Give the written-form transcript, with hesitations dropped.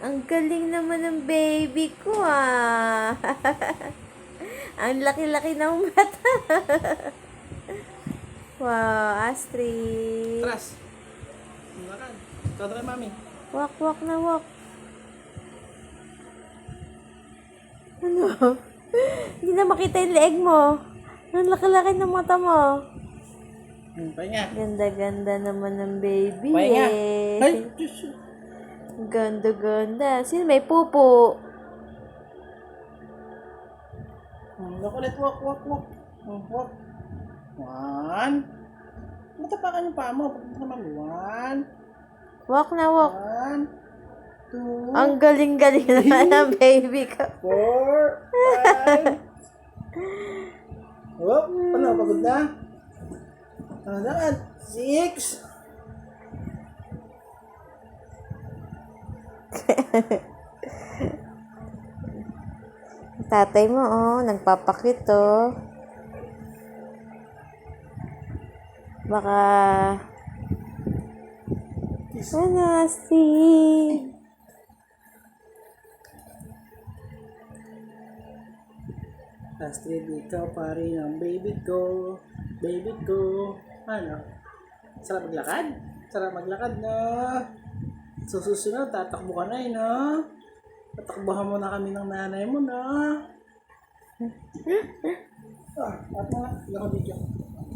Ang galing naman ng baby ko ah. Ang laki-laki ng mata. Wow, Astrid. Tras. Lakad. Tadra, mami. Walk, walk na walk. Ano? Hindi na makita yung leeg mo. Ang laki-laki ng mata mo. Pahinga. Ganda-ganda naman ng baby Pahinga. eh. Ay, Diyos. Ganda-ganda. Sino may pupo? Look ulit. Walk, walk, walk. Walk. One. Matapakan yung paa mo. Pagpunta naman. One. Walk na walk. One. Two. Ang galing-galing naman ng baby ko. 4, 5. Oh, ano? Pagod na? Ano na? 6. Tatay mo, oh, nagpapakit, oh. Baka... Ano, Astrid? Astrid, ikaw pa rin ang baby ko. Baby ko. Ano? Sarap maglakad? Sarap maglakad na. So, susunod, tatakbo ka na no? Tatakbuhan mo na kami ng nanay mo na. At mga, ilang video.